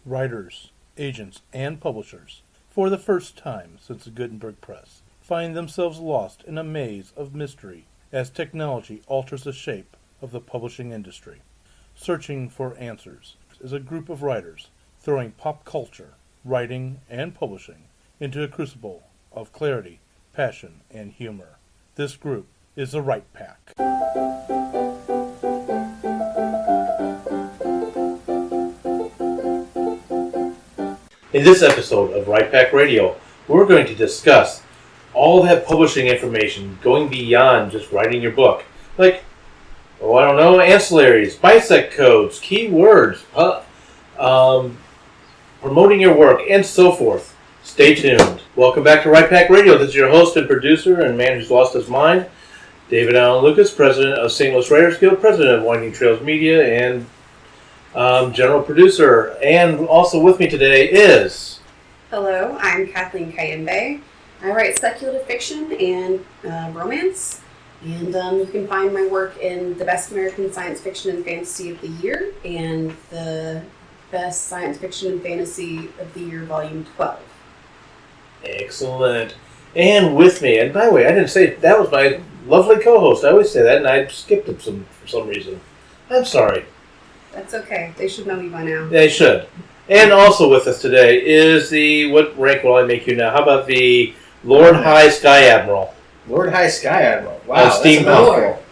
writers, agents, and publishers, for the first time since the Gutenberg Press, find themselves lost in a maze of mystery as technology alters the shape of the publishing industry. Searching for Answers is a group of writers throwing pop culture, writing, and publishing into a crucible of clarity, passion, and humor. This group is the Right Pack. In this episode of Right Pack Radio, we're going to discuss all that publishing information going beyond just writing your book. Like, ancillaries, bisect codes, keywords, promoting your work, and so forth. Stay tuned. Welcome back to Right Pack Radio. This is your host and producer and man who's lost his mind, David Allen Lucas, president of St. Louis Writers Guild, president of Winding Trails Media, and general producer. And also with me today is... Hello, I'm Kathleen Kayembe. I write speculative fiction and romance. And you can find my work in the Best American Science Fiction and Fantasy of the Year and the Best Science Fiction and Fantasy of the Year, Volume 12. Excellent. And with me, and by the way, I didn't say that was my lovely co-host. I always say that, and I skipped it for some reason. I'm sorry. That's okay. They should know me by now. They should. And also with us today is the, what rank will I make you now? How about the Lord High Sky Admiral? Lord High Sky Admiral. Wow, that's Steam a mouthful.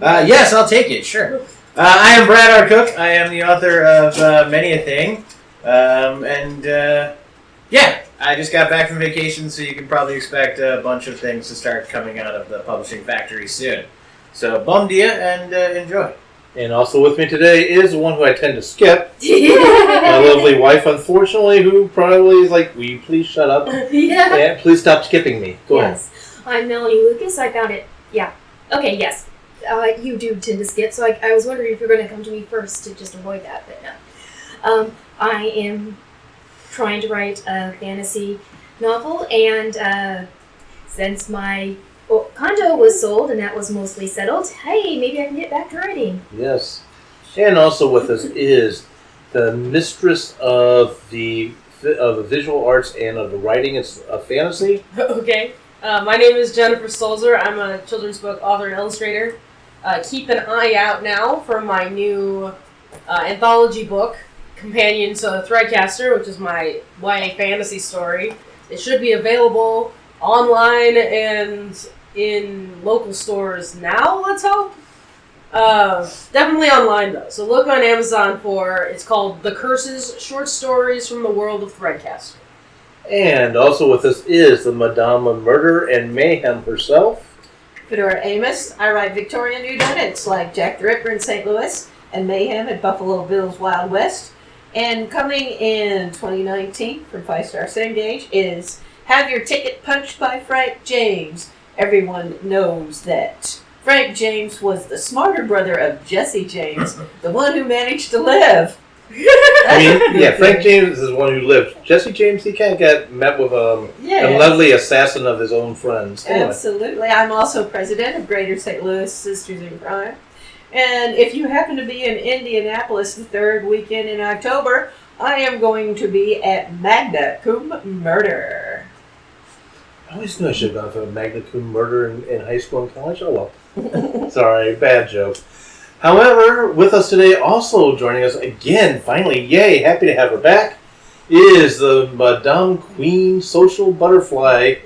Yes, I'll take it, sure. I am Brad R. Cook. I am the author of Many a Thing. I just got back from vacation, so you can probably expect a bunch of things to start coming out of the publishing factory soon. So, bum dia and enjoy. And also with me today is the one who I tend to skip. My lovely wife, unfortunately, who probably is like, will you please shut up? Yeah. And please stop skipping me. Go ahead. I'm Melanie Lucas. I found it. Yeah. Okay, yes. You do tend to skip, so I was wondering if you're going to come to me first to just avoid that, but no. I am trying to write a fantasy novel, and since my condo was sold and that was mostly settled, hey, maybe I can get back to writing. Yes. And also with us is the mistress of the visual arts and of the writing. It's a fantasy. Okay. My name is Jennifer Stolzer. I'm a children's book author and illustrator. Keep an eye out now for my new anthology book, Companion to Threadcaster, which is my YA fantasy story. It should be available online and in local stores now, let's hope. Definitely online, though. So look on Amazon for, it's called The Curses, Short Stories from the World of Threadcaster. And also with us is the Madame of Murder and Mayhem herself. Fedora Amos. I write Victorian whodunits like Jack the Ripper in St. Louis and Mayhem at Buffalo Bill's Wild West. And coming in 2019 from 5 Star Cengage is Have Your Ticket Punched by Frank James. Everyone knows that Frank James was the smarter brother of Jesse James, the one who managed to live. Frank James is the one who lived. Jesse James, he kind of got met with a lovely assassin of his own friends. Anyway. Absolutely. I'm also president of Greater St. Louis Sisters in Crime. And if you happen to be in Indianapolis the third weekend in October, I am going to be at Magna Cum Murder. I always knew I should have gone for a Magna Cum Murder in high school and college. Oh well. Sorry, bad joke. However, with us today, also joining us again, finally, yay, happy to have her back, is the Madame Queen Social Butterfly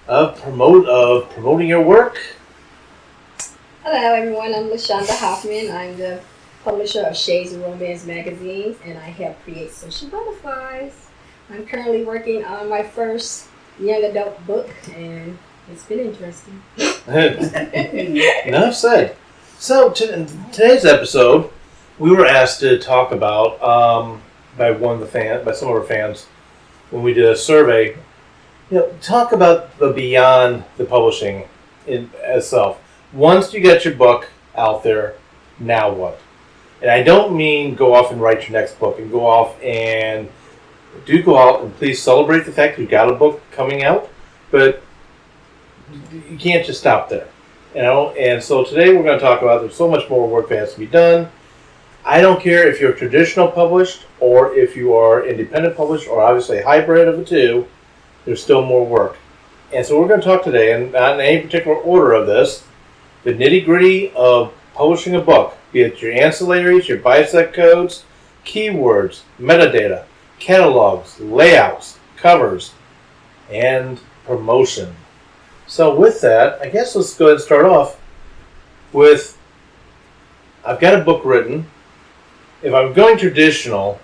of promoting your work. Hello everyone, I'm LaShonda Hoffman. I'm the publisher of Shades of Romance magazines, and I help create social butterflies. I'm currently working on my first young adult book, and it's been interesting. Enough said. So, in today's episode, we were asked to talk about, by some of our fans, when we did a survey, talk about the beyond the publishing in itself. Once you get your book out there, now what? And I don't mean go off and write your next book and go out and please celebrate the fact you've got a book coming out, but you can't just stop there. And so today we're going to talk about there's so much more work that has to be done. I don't care if you're traditional published or if you are independent published or obviously a hybrid of the two, there's still more work. And so we're going to talk today, and not in any particular order of this, the nitty-gritty of publishing a book, be it your ancillaries, your bisect codes, keywords, metadata, catalogs, layouts, covers, and promotion. So with that, I guess let's go ahead and start off with, I've got a book written. If I'm going traditional,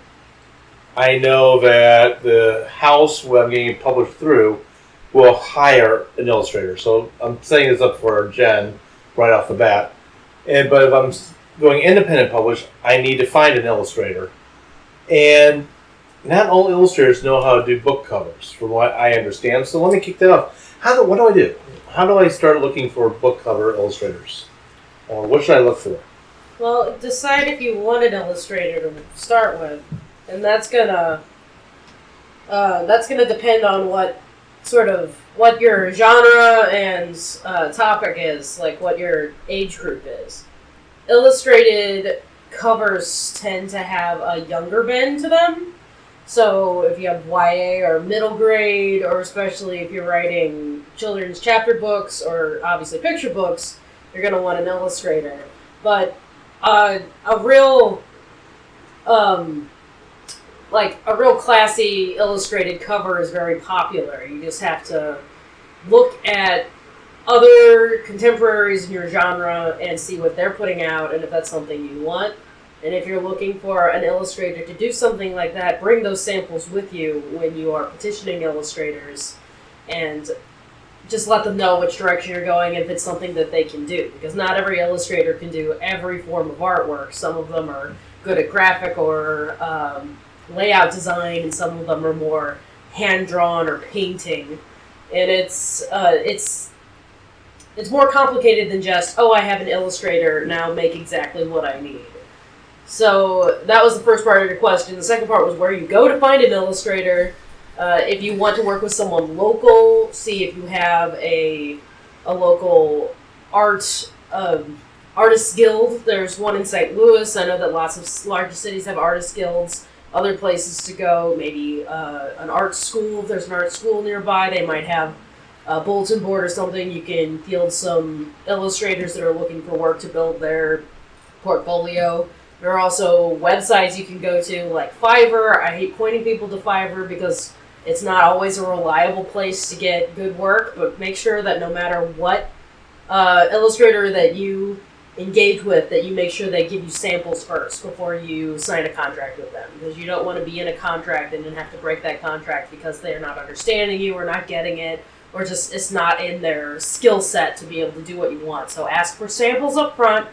I know that the house where I'm getting it published through will hire an illustrator. So I'm setting this up for Jen right off the bat. But if I'm going independent published, I need to find an illustrator. And not all illustrators know how to do book covers, from what I understand. So let me kick that off. What do I do? How do I start looking for book cover illustrators? Or what should I look for? Well, decide if you want an illustrator to start with, and that's gonna depend on what your genre and topic is, like what your age group is. Illustrated covers tend to have a younger bend to them, so if you have YA or middle grade, or especially if you're writing children's chapter books or obviously picture books, you're gonna want an illustrator. But a real classy illustrated cover is very popular. You just have to look at other contemporaries in your genre and see what they're putting out, and if that's something you want. And if you're looking for an illustrator to do something like that, bring those samples with you when you are petitioning illustrators, and just let them know which direction you're going if it's something that they can do. Because not every illustrator can do every form of artwork. Some of them are good at graphic or layout design, and some of them are more hand-drawn or painting. And it's more complicated than just, I have an illustrator, now make exactly what I need. So that was the first part of your question. The second part was where you go to find an illustrator. If you want to work with someone local, see if you have a local artist guild. There's one in St. Louis. I know that lots of larger cities have artist guilds. Other places to go, maybe an art school. If there's an art school nearby, they might have a bulletin board or something. You can field some illustrators that are looking for work to build their portfolio. There are also websites you can go to, like Fiverr. I hate pointing people to Fiverr because it's not always a reliable place to get good work, but make sure that no matter what illustrator that you engage with, that you make sure they give you samples first before you sign a contract with them, because you don't want to be in a contract and then have to break that contract because they're not understanding you or not getting it, or just it's not in their skill set to be able to do what you want. So ask for samples up front,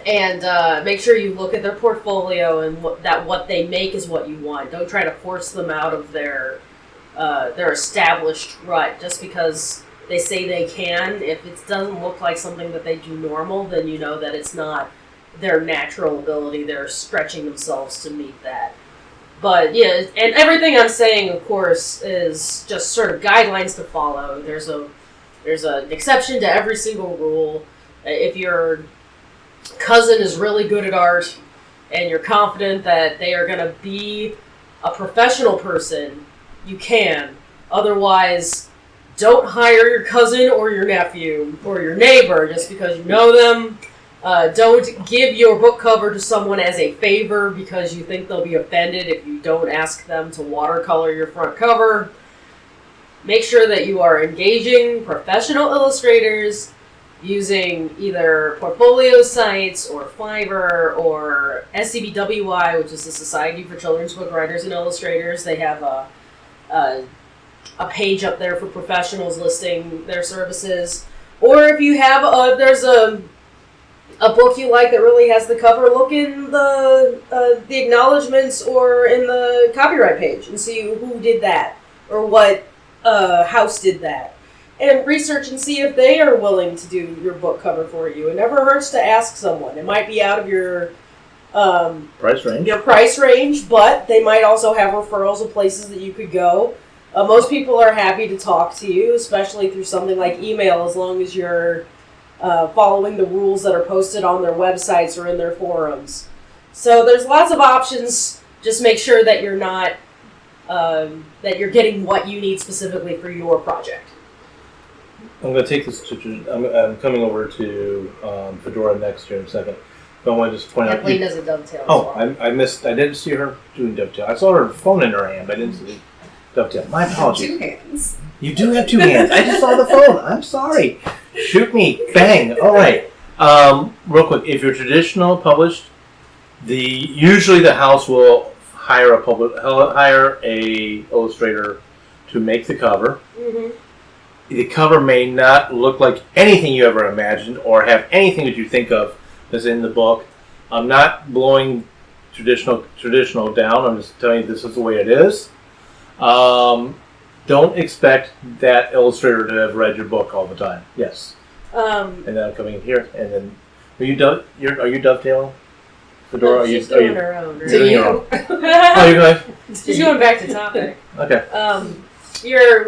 and make sure you look at their portfolio and what they make is what you want. Don't try to force them out of their established rut just because they say they can. If it doesn't look like something that they do normal, then you know that it's not their natural ability. They're stretching themselves to meet that. But yeah, and everything I'm saying, of course, is just sort of guidelines to follow. There's an exception to every single rule. If your cousin is really good at art and you're confident that they are going to be a professional person, you can. Otherwise, don't hire your cousin or your nephew or your neighbor just because you know them. Don't give your book cover to someone as a favor because you think they'll be offended if you don't ask them to watercolor your front cover. Make sure that you are engaging professional illustrators using either portfolio sites or Fiverr or SCBWI, which is the Society for Children's Book Writers and Illustrators. They have a page up there for professionals listing their services. Or if you have there's a book you like that really has the cover, look in the acknowledgments or in the copyright page and see who did that or what house did that. And research and see if they are willing to do your book cover for you. It never hurts to ask someone. It might be out of your price range. Your price range, but they might also have referrals of places that you could go. Most people are happy to talk to you, especially through something like email, as long as you're following the rules that are posted on their websites or in their forums. So there's lots of options. Just make sure that you're not that you're getting what you need specifically for your project. I'm going to take this to. I'm coming over to Fedora next year in a second. But I want to just point out. Kathleen does a dovetail. Oh, as well. I missed. I didn't see her doing dovetail. I saw her phone in her hand, but I didn't see dovetail. My apologies. 2 hands. You do have 2 hands. I just saw the phone. I'm sorry. Shoot me. Bang. All right. Real quick, if you're traditional published, usually the house will hire a illustrator to make the cover. Mm-hmm. The cover may not look like anything you ever imagined or have anything that you think of that's in the book. I'm not blowing traditional down. I'm just telling you this is the way it is. Don't expect that illustrator to have read your book all the time. Yes. And then I'm coming in here, and then are you dovetailing? Fedora, No, she's doing her own. Right? doing your own. Oh, you're going. She's going back to topic. Okay.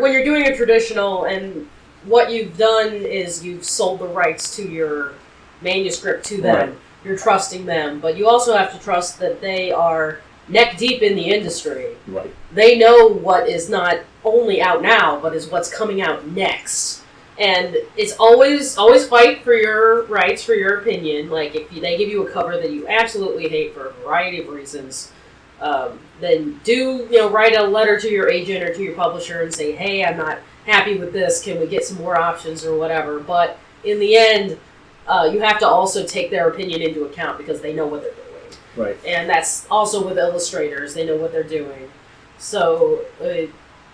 When you're doing a traditional, and what you've done is you've sold the rights to your manuscript to them. Right. You're trusting them, but you also have to trust that they are neck deep in the industry. Right. They know what is not only out now, but is what's coming out next. And it's always fight for your rights, for your opinion. Like if they give you a cover that you absolutely hate for a variety of reasons, then write a letter to your agent or to your publisher and say, hey, I'm not happy with this. Can we get some more options or whatever? But in the end, you have to also take their opinion into account because they know what they're doing. Right. And that's also with illustrators. They know what they're doing. So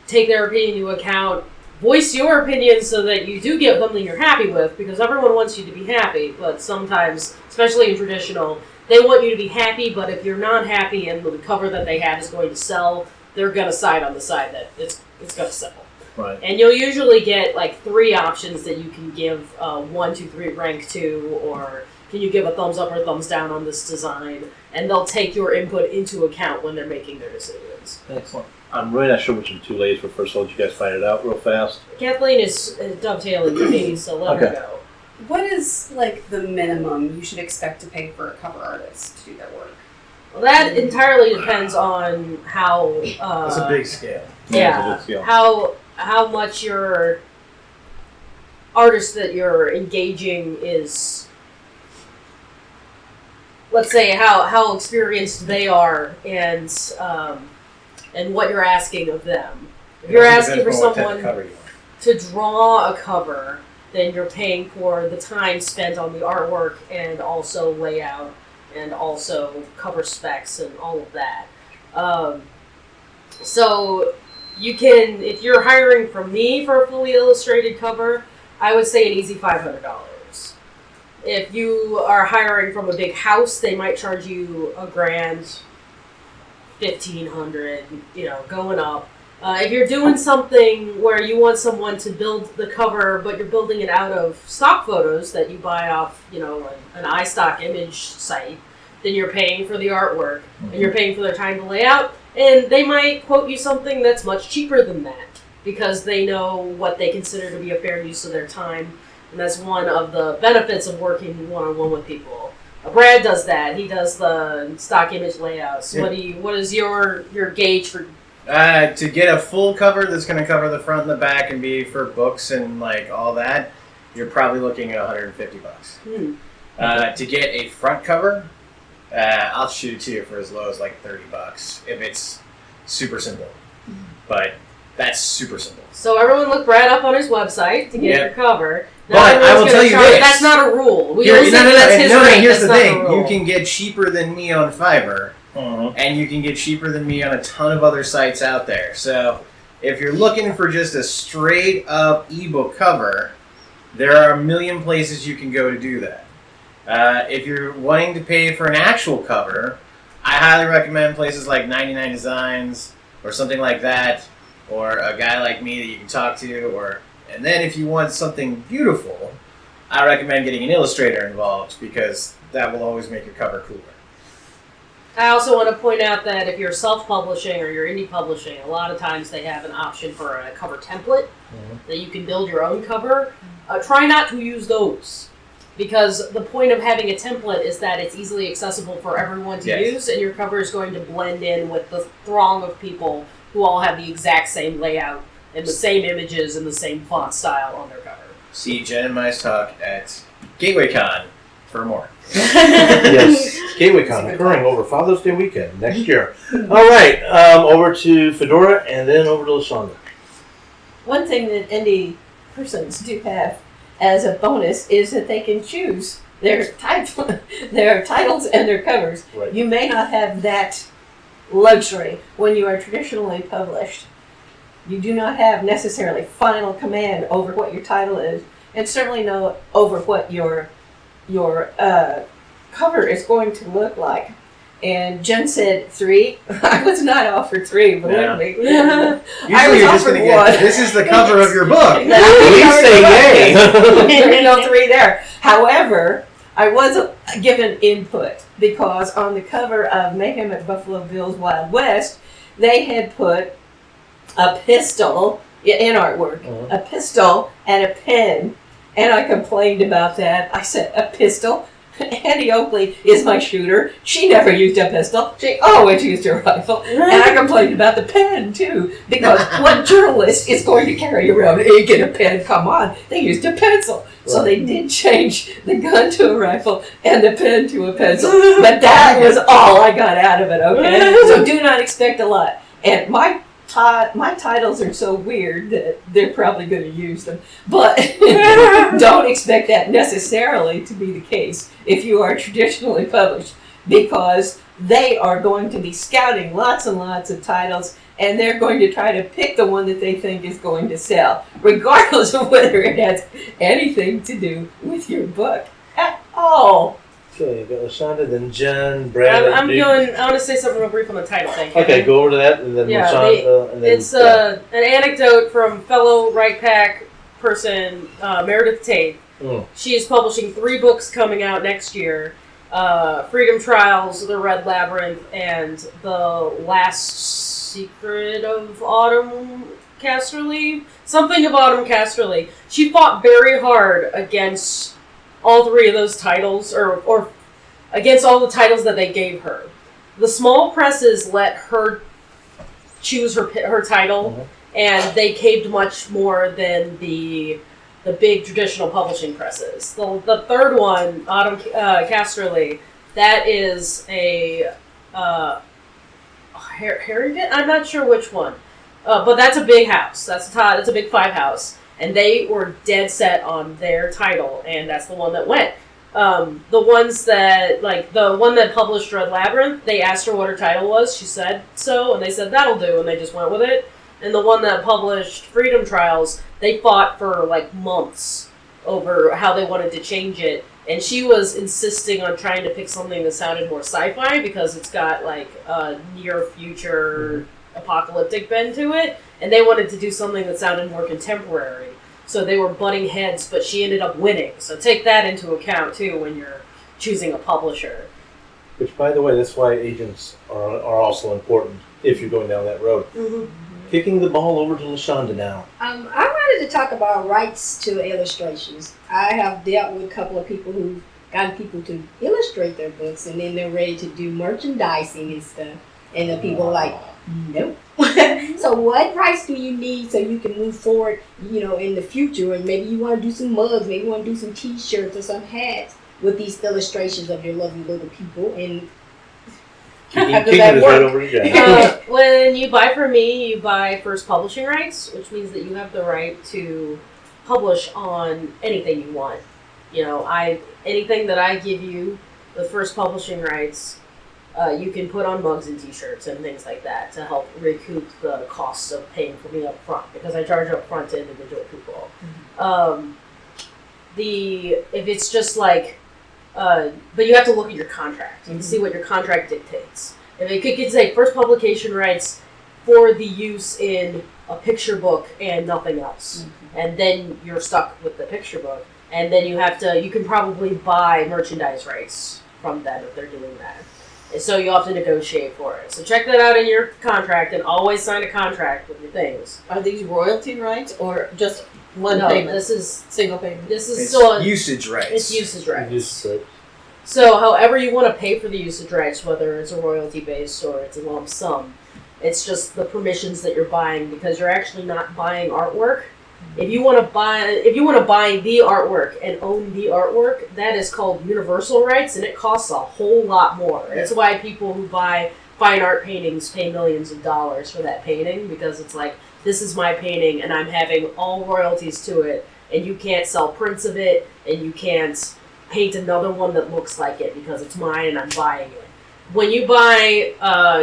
take their opinion into account. Voice your opinion so that you do get something you're happy with, because everyone wants you to be happy, but sometimes, especially in traditional, they want you to be happy, but if you're not happy and the cover that they have is going to sell, they're going to side on the side that it's going to sell. Right. And you'll usually get like 3 options that you can give 1, 2, 3 rank to, or can you give a thumbs up or thumbs down on this design, and they'll take your input into account when they're making their decisions. Excellent. I'm really not sure which of the 2 ladies were first. I'll let you guys find it out real fast. Kathleen is dovetailing to me, so let her Okay. go. What is like the minimum you should expect to pay for a cover artist to do their work? Well, that entirely depends on how. It's a big scale. Yeah. It's a big deal. How much your artist that you're engaging is. Let's say how experienced they are, and what you're asking of them. If you're asking for someone to draw a cover, then you're paying for the time spent on the artwork and also layout and also cover specs and all of that. So you can, if you're hiring from me for a fully illustrated cover, I would say an easy $500. If you are hiring from a big house, they might charge you $1,000, $1,500, going up. If you're doing something where you want someone to build the cover, but you're building it out of stock photos that you buy off, an iStock image site, then you're paying for the artwork, and you're paying for their time to lay out, and they might quote you something that's much cheaper than that, because they know what they consider to be a fair use of their time, and that's one of the benefits of working one-on-one with people. Brad does that. He does the stock image layouts. Yeah. What is your gauge for? To get a full cover that's going to cover the front and the back and be for books and like all that, you're probably looking at $150. To get a front cover, I'll shoot it to you for as low as like $30 if it's super simple. But that's super simple. So everyone look Brad up on his website to get your cover. But I will tell you this. That's not a rule. We Here- don't say that's his rate. Here's That's the not thing. a rule. You can get cheaper than me on Fiverr, and you can get cheaper than me on a ton of other sites out there. So if you're looking for just a straight up ebook cover, there are a million places you can go to do that. If you're wanting to pay for an actual cover, I highly recommend places like 99 Designs or something like that, or a guy like me that you can talk to, and then if you want something beautiful, I recommend getting an illustrator involved because that will always make your cover cooler. I also want to point out that if you're self-publishing or you're indie publishing, a lot of times they have an option for a cover template that you can build your own cover. Try not to use those. because the point of having a template is that it's easily accessible for everyone to Yes. use, and your cover is going to blend in with the throng of people who all have the exact same layout and the same images and the same font style on their cover. See Jen and Mai's talk at GatewayCon for more. Yes, GatewayCon occurring over Father's Day weekend next year. All right, over to Fedora and then over to LaShonda. One thing that indie persons do have as a bonus is that they can choose their titles and their covers. Right. You may not have that luxury when you are traditionally published. You do not have necessarily final command over what your title is, and certainly not over what your cover is going to look like. And Jen said 3. I was not offered 3, believe me. Usually I was you're just going to offered get, one. this is the cover of your book. We say yay. There's no 3 there. However, I was given input because on the cover of Mayhem at Buffalo Bill's Wild West, they had put a pistol in artwork, Mhm. a pistol and a pen, and I complained about that. I said, a pistol? Annie Oakley is my shooter. She never used a pistol. She always used a rifle. And I complained about the pen, too, because what journalist is going to carry around ink and a pen? Come on. They used a pencil. So they did change the gun to a rifle and the pen to a pencil. But that was all I got out of it, okay? So do not expect a lot. And my titles are so weird that they're probably going to use them. But don't expect that necessarily to be the case if you are traditionally published, because they are going to be scouting lots and lots of titles, and they're going to try to pick the one that they think is going to sell, regardless of whether it has anything to do with your book at all. Okay, you got LaShonda, then Jen, Brad. I want to say something real brief on the title thing. Okay, go over to that, and then Yeah, LaShonda, and then It's an anecdote from fellow Right Pack person, Meredith Tate. Mm. She is publishing 3 books coming out next year. Freedom Trials, The Red Labyrinth, and The Last Secret of Autumn Casterly? Something of Autumn Casterly. She fought very hard against all 3 of those titles, or against all the titles that they gave her. The small presses let her choose her title, and they caved much more than the big traditional publishing presses. The third one, Autumn Casterly, that is a Harrington? I'm not sure which one. But that's a big house. That's a big 5 house. And they were dead set on their title, and that's the one that went. The ones that, like, the one that published Red Labyrinth, they asked her what her title was. She said so, and they said, that'll do, and they just went with it. And the one that published Freedom Trials, they fought for, like, months over how they wanted to change it. And she was insisting on trying to pick something that sounded more sci-fi because it's got, like, a near-future apocalyptic bend to it. And they wanted to do something that sounded more contemporary. So they were butting heads, but she ended up winning. So take that into account, too, when you're choosing a publisher. Which, by the way, that's why agents are also important if you're going down that road. Mm-hmm. Kicking the ball over to LaShonda now. I wanted to talk about rights to illustrations. I have dealt with a couple of people who got people to illustrate their books, and then they're ready to do merchandising and stuff. And the people are like, nope. So what rights do you need so you can move forward, in the future? And maybe you want to do some mugs, maybe you want to do some T-shirts or some hats with these illustrations of your lovely little people. And how does that Kicking this work? right over to Jen. When you buy from me, you buy first publishing rights, which means that you have the right to publish on anything you want. Anything that I give you, the first publishing rights, you can put on mugs and T-shirts and things like that to help recoup the costs of paying for me up front, because I charge up front to individual people. Mm-hmm. If it's just like, but you have to look at your contract and see what your contract dictates. If it could say first publication rights for the use in a picture book and nothing else, and then you're stuck with the picture book, and then you can probably buy merchandise rights from them if they're doing that. So you'll have to negotiate for it. So check that out in your contract, and always sign a contract with your things. Are these royalty rights or just One No, payment. this is Single payment. this is It's still usage rights. it's usage rights. Just right. So, however you want to pay for the usage rights, whether it's a royalty based or it's a lump sum, it's just the permissions that you're buying because you're actually not buying artwork. If you want to buy the artwork and own the artwork, that is called universal rights, and it costs a whole lot more. Yeah. That's why people who buy fine art paintings pay millions of dollars for that painting because it's like, this is my painting and I'm having all royalties to it, and you can't sell prints of it, and you can't paint another one that looks like it because it's mine and I'm buying it. When you buy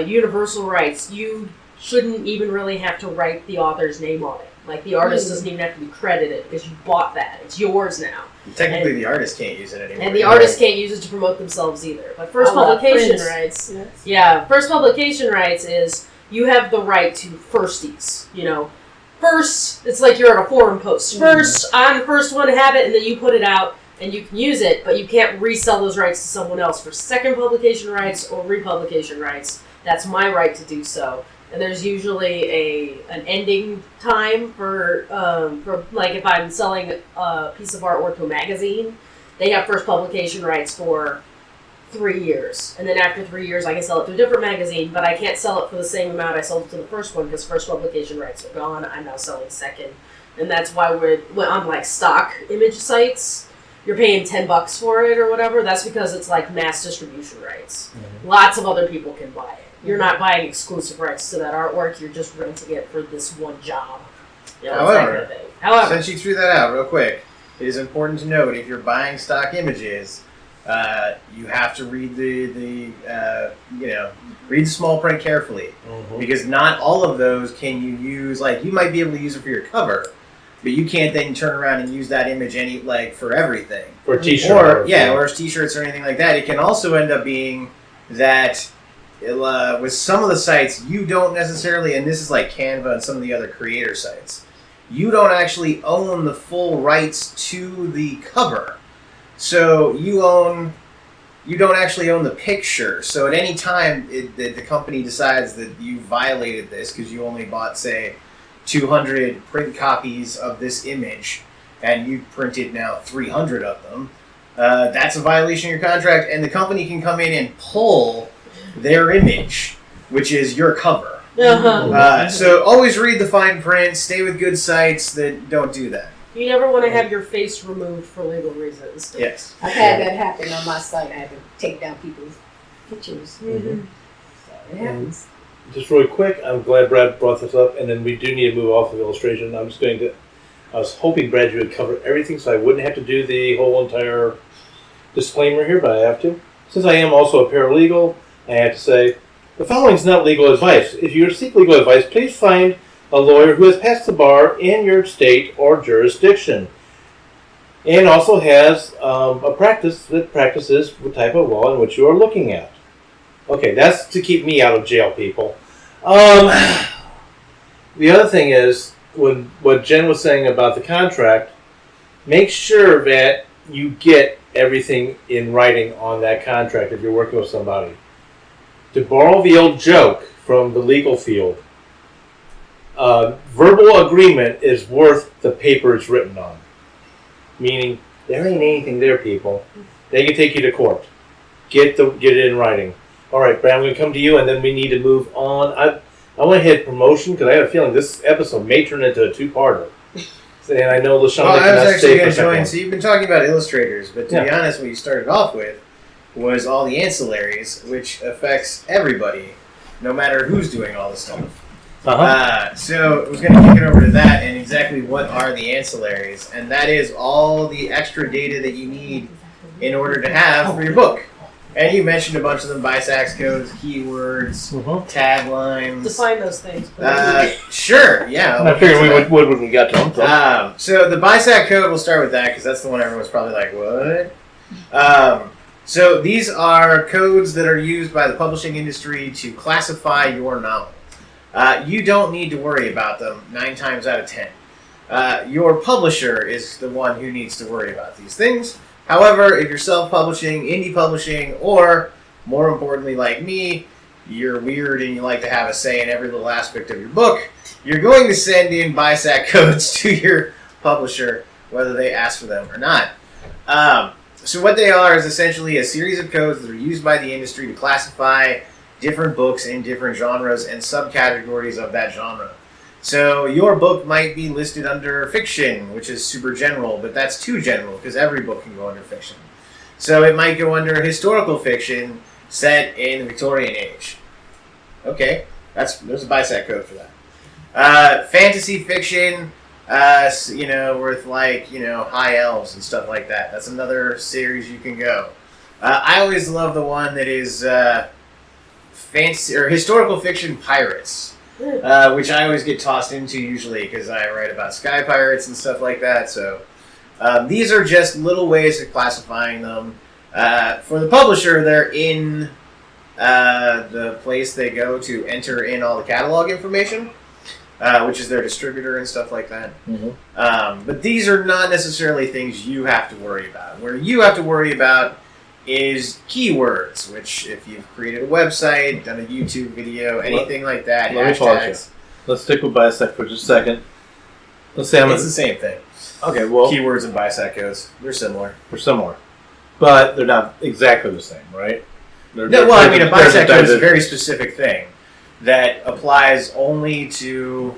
universal rights, you shouldn't even really have to write the author's name on it. Like, the artist doesn't even have to be credited because you bought that. It's yours now. Technically, the artist can't use it anymore. And the artist can't use it to promote themselves either. But first publication prints. rights, Yes. first publication rights is you have the right to firsties. First, it's like you're at a forum post. First, I'm the first one to have it, and then you put it out, and you can use it, but you can't resell those rights to someone else. For second publication rights or republication rights, that's my right to do so. And there's usually an ending time for like if I'm selling a piece of artwork to a magazine, they have first publication rights for 3 years, and then after 3 years I can sell it to a different magazine, but I can't sell it for the same amount I sold it to the first one because first publication rights are gone. I'm now selling second, and that's why when on like stock image sites, you're paying $10 for it or whatever. That's because it's like mass distribution rights. Lots of other people can buy it. You're not buying exclusive rights to that artwork. You're just renting it for this one job. It's that kind of thing. However, Since you threw that out real quick, it is important to note if you're buying stock images, you have to read read the small print carefully because not all of those can you use. Like, you might be able to use it for your cover, but you can't then turn around and use that image for everything. For a t-shirt. Or as t-shirts or anything like that. It can also end up being that with some of the sites, you don't necessarily, and this is like Canva and some of the other creator sites, you don't actually own the full rights to the cover. So you don't actually own the picture. So at any time the company decides that you violated this because you only bought, say, 200 print copies of this image and you printed now 300 of them, that's a violation of your contract, and the company can come in and pull their image, which is your cover. So always read the fine print, stay with good sites that don't do that. you never want to have your face removed for legal reasons. Yes. I've had that happen on my site. I had to take down people's pictures. Mm-hmm. So it happens. Just really quick, I'm glad Brad brought this up, and then we do need to move off of illustration. I was hoping, Brad, you would cover everything so I wouldn't have to do the whole entire disclaimer here, but I have to. Since I am also a paralegal, I have to say, the following is not legal advice. If you seek legal advice, please find a lawyer who has passed the bar in your state or jurisdiction, and also has a practice that practices the type of law in which you are looking at. Okay, that's to keep me out of jail, people. The other thing is, what Jen was saying about the contract, make sure that you get everything in writing on that contract if you're working with somebody. To borrow the old joke from the legal field, verbal agreement is worth the paper it's written on. Meaning, there ain't anything there, people. They can take you to court. Get it in writing. All right, Brad, I'm going to come to you, and then we need to move on. I want to hit promotion because I have a feeling this episode may turn into a two-parter. And I know LaShonda Well, I was cannot actually stay for going a to join. second. So you've been talking about illustrators, but to Yeah. be honest, what you started off with was all the ancillaries, which affects everybody, no matter who's doing all this stuff. So I was going to kick it over to that and exactly what are the ancillaries, and that is all the extra data that you need in order to have for your book. And you mentioned a bunch of them: BISAX codes, keywords, taglines. Define those things, please. Sure, yeah. I figured we would when we got to them. So. So the BISAC code, we'll start with that because that's the one everyone's probably like, what? So these are codes that are used by the publishing industry to classify your novel. You don't need to worry about them 9 times out of 10. Your publisher is the one who needs to worry about these things. However, if you're self-publishing, indie publishing, or more importantly like me, you're weird and you like to have a say in every little aspect of your book, you're going to send in BISAC codes to your publisher, whether they ask for them or not. So what they are is essentially a series of codes that are used by the industry to classify different books in different genres and subcategories of that genre. So your book might be listed under fiction, which is super general, but that's too general because every book can go under fiction. So it might go under historical fiction set in the Victorian age. Okay, there's a BISAC code for that. Fantasy fiction, with high elves and stuff like that. That's another series you can go. I always love the one that is fantasy or historical fiction pirates, which I always get tossed into usually because I write about sky pirates and stuff like that. So these are just little ways of classifying them. For the publisher, they're in the place they go to enter in all the catalog information, which is their distributor and stuff like that. Mm-hmm. But these are not necessarily things you have to worry about. Where you have to worry about is keywords, which if you've created a website, done a YouTube video, anything like that, let me pause you. Let's stick with BISAC for just a second. Let's say it's the same thing. Okay, well, keywords and BISAC codes, they're similar. But they're not exactly the same, right? A BISAC code is a very specific thing that applies only to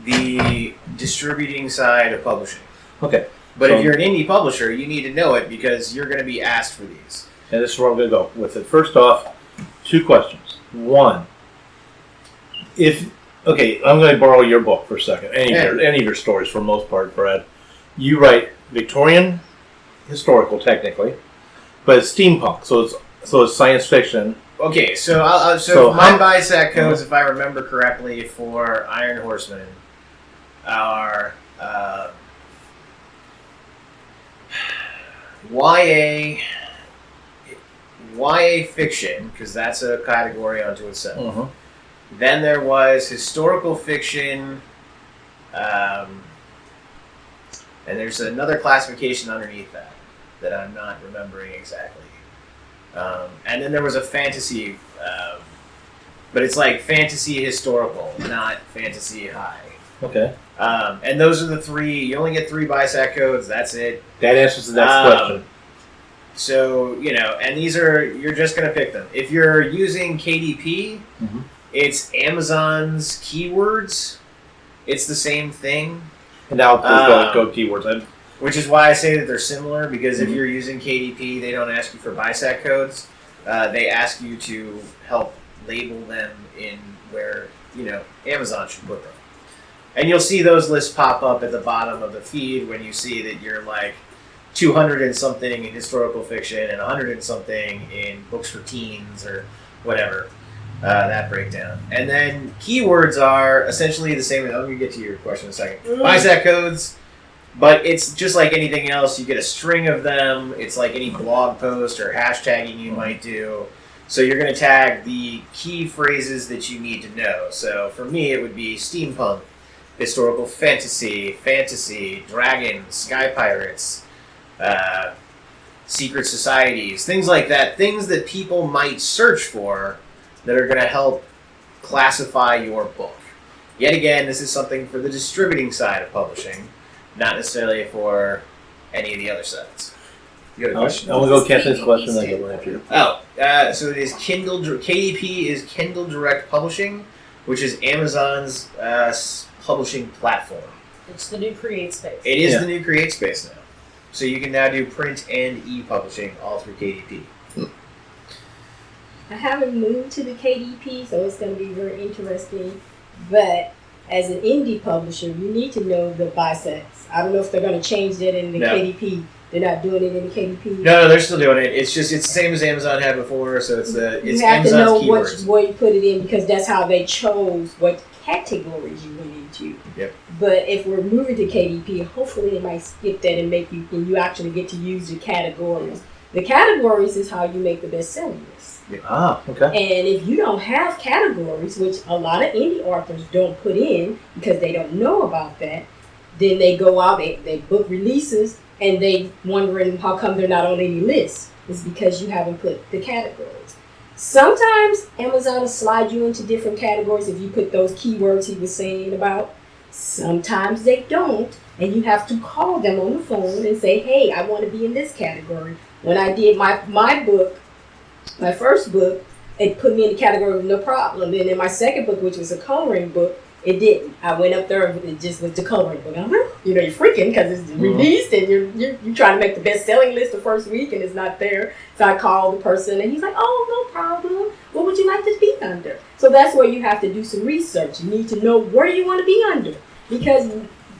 the distributing side of publishing. Okay. But if you're an indie publisher, you need to know it because you're going to be asked for these. And this is where I'm going to go with it. First off, 2 questions. One, I'm going to borrow your book for a second. Any of your stories for the most part, Brad. You write Victorian historical, technically, but it's steampunk, so it's science fiction. Okay, so my BISAC codes, if I remember correctly, for Iron Horsemen are YA fiction, because that's a category unto itself. Mm-hmm. Then there was historical fiction, and there's another classification underneath that I'm not remembering exactly. And then there was a fantasy, but it's like fantasy historical, not fantasy high. Okay. And those are the 3. You only get 3 BISAC codes. That's it. That answers the next question. So, and these are, you're just going to pick them. If you're using KDP, mm-hmm. It's Amazon's keywords. It's the same thing. And now go keywords. Which is why I say that they're similar, because if you're using KDP, they don't ask you for BISAC codes. They ask you to help label them in where, Amazon should put them. And you'll see those lists pop up at the bottom of the feed when you see that you're like 200 and something in historical fiction and 100 and something in books for teens or whatever, that breakdown. And then keywords are essentially the same. I'm going to get to your question in a second. BISAC codes. But it's just like anything else. You get a string of them. It's like any blog post or hashtagging you might do. So you're going to tag the key phrases that you need to know. So for me, it would be steampunk, historical fantasy, dragons, sky pirates, secret societies, things like that. Things that people might search for that are going to help classify your book. Yet again, this is something for the distributing side of publishing. Not necessarily for any of the other sides. You got a question? I'm going to go Kathleen's question and then go after you. So it is Kindle. KDP is Kindle Direct Publishing, which is Amazon's publishing platform. It's the new Create Space. It is the new Create Space now. So you can now do print and e-publishing all through KDP. I haven't moved to the KDP, so it's going to be very interesting. But as an indie publisher, you need to know the BISACs. I don't know if they're going to change that in the KDP. They're not doing it in the KDP. No, they're still doing it. It's the same as Amazon had before. So it's you have Amazon's to know keywords. where you put it in, because that's how they chose what categories you went into. Yep. But if we're moving to KDP, hopefully they might skip that and make you actually get to use the categories. The categories is how you make the best-selling list. Ah, okay. And if you don't have categories, which a lot of indie authors don't put in because they don't know about that, then they go out, they book releases, and they wondering how come they're not on any list. It's because you haven't put the categories. Sometimes Amazon will slide you into different categories if you put those keywords he was saying about. Sometimes they don't, and you have to call them on the phone and say, hey, I want to be in this category. When I did my book, my first book, it put me in the category with no problem. Then in my second book, which was a coloring book, it didn't. I went up there and it just was the coloring book. I'm like, you're freaking because it's released and you're trying to make the best-selling list the first week and it's not there. So I called the person and he's like, oh, no problem. What would you like to be under? So that's where you have to do some research. You need to know where you want to be under, because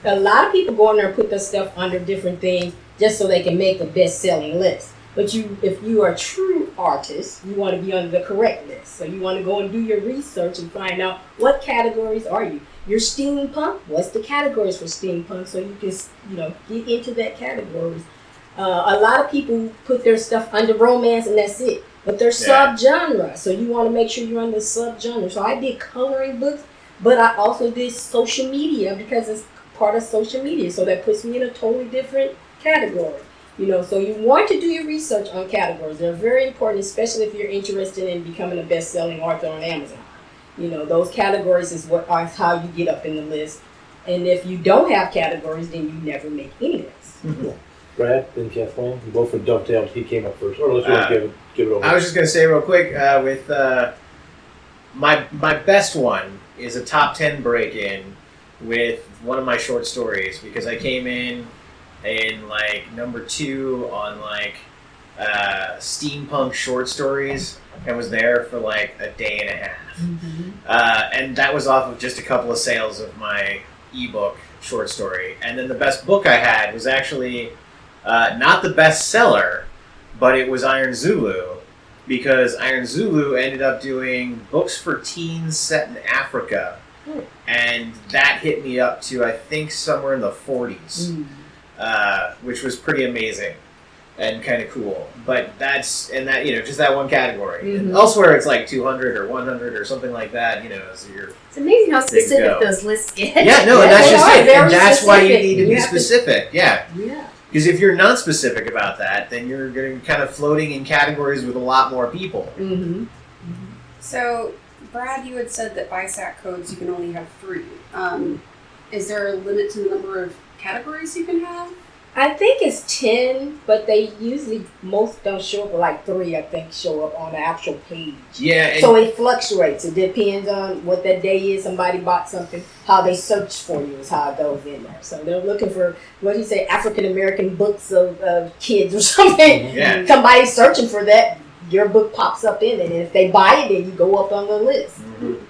a lot of people go in there and put their stuff under different things just so they can make a best-selling list. But if you are a true artist, you want to be under the correct list. So you want to go and do your research and find out what categories are you. You're steampunk. What's the categories for steampunk? So you can, get into that categories. A lot of people put their stuff under romance and that's it. But they're subgenre. So you want to make sure you're under subgenre. So I did coloring books, but I also did social media because it's part of social media. So that puts me in a totally different category. So you want to do your research on categories. They're very important, especially if you're interested in becoming a best-selling author on Amazon. Those categories is how you get up in the list. And if you don't have categories, then you never make any list. Mm-hmm. Brad and Kathleen, you both for dovetail. He came up first. Or unless you want to give it over. I was just going to say real quick, with my best one is a top 10 break-in with one of my short stories, because I came in number 2 on steampunk short stories and was there for a day and a half. Mm-hmm. And that was off of just a couple of sales of my ebook short story. And then the best book I had was actually not the best seller, but it was Iron Zulu, because Iron Zulu ended up doing books for teens set in Africa. And that hit me up to, I think, somewhere in the 40s. Which was pretty amazing and kind of cool. But just that one category. Mm-hmm. And elsewhere it's 200 or 100 or something like that, so you're... It's amazing how specific those lists get. Yeah, no, and that's just it. And that's why you need to be specific. Yeah. Because if you're not specific about that, then you're going to kind of floating in categories with a lot more people. Mm-hmm. Mm-hmm. So, Brad, you had said that BISAC codes you can only have 3. Is there a limit to the number of categories you can have? I think it's 10, but they usually, most don't show up, 3 I think show up on the actual page. Yeah. So it fluctuates. It depends on what that day is. Somebody bought something. How they search for you is how it goes in there. So they're looking for, African American books of kids or something. Yeah. Somebody's searching for that. Your book pops up in it. And if they buy it, then you go up on the list. Mm-hmm.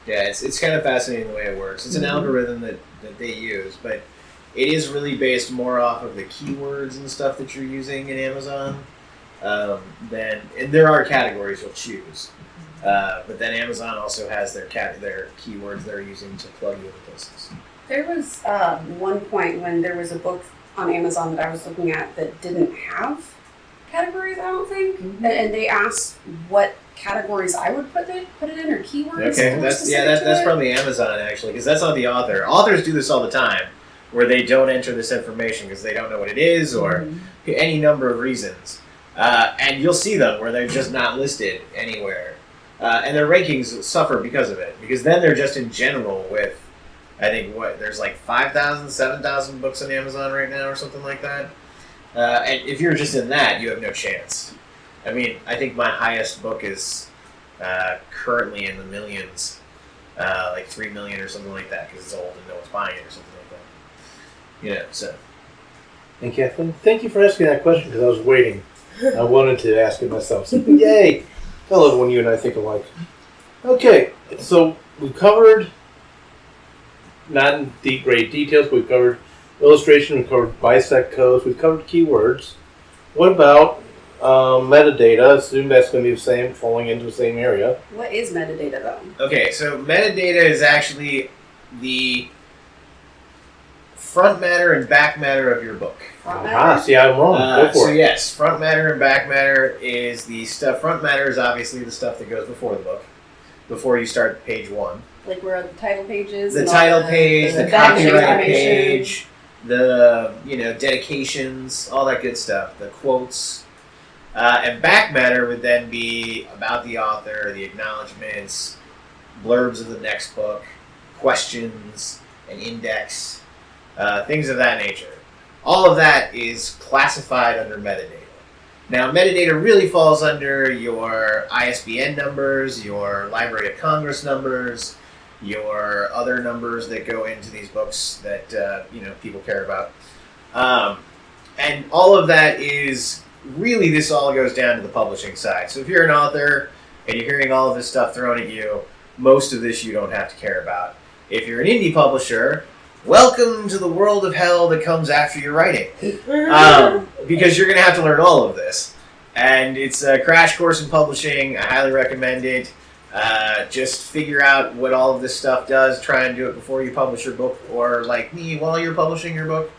Yeah, it's kind of fascinating the way it works. It's an algorithm that they use, but it is really based more off of the keywords and stuff that you're using in Amazon. And there are categories you'll choose, but then Amazon also has their keywords they're using to plug you into places. There was one point when there was a book on Amazon that I was looking at that didn't have categories, I don't think, and they asked what categories I would put it in, or keywords. Okay, that's probably Amazon actually, because that's not the author. Authors do this all the time, where they don't enter this information because they don't know what it is, or any number of reasons. And you'll see them where they're just not listed anywhere. And their rankings suffer because of it, because then they're just in general with, I think, there's 5,000, 7,000 books on Amazon right now or something like that. And if you're just in that, you have no chance. I mean, I think my highest book is currently in the millions, 3 million or something like that, because it's old and no one's buying it or something like that. So. And Kathleen, thank you for asking that question, because I was waiting. I wanted to ask it myself. So, yay! I love when you and I think alike. Okay, so we've covered, not in great details, but we've covered illustration, we've covered BISAC codes, we've covered keywords. What about metadata? I assume that's going to be the same, falling into the same area. What is metadata, though? Okay, so metadata is actually the front matter and back matter of your book. See, I'm wrong. Go for so it. yes, front matter and back matter is the stuff. Front matter is obviously the stuff that goes before the book, before you start page 1. Like where the title page is? The title page, the copyright information. page, the dedications, all that good stuff, the quotes. And back matter would then be about the author, the acknowledgments, blurbs of the next book, questions, an index, things of that nature. All of that is classified under metadata. Now, metadata really falls under your ISBN numbers, your Library of Congress numbers, your other numbers that go into these books that people care about. And all of that is really, this all goes down to the publishing side. So if you're an author and you're hearing all of this stuff thrown at you, most of this you don't have to care about. If you're an indie publisher, welcome to the world of hell that comes after your writing. Because you're going to have to learn all of this. And it's a crash course in publishing. I highly recommend it. Just figure out what all of this stuff does. Try and do it before you publish your book, or like me, while you're publishing your book,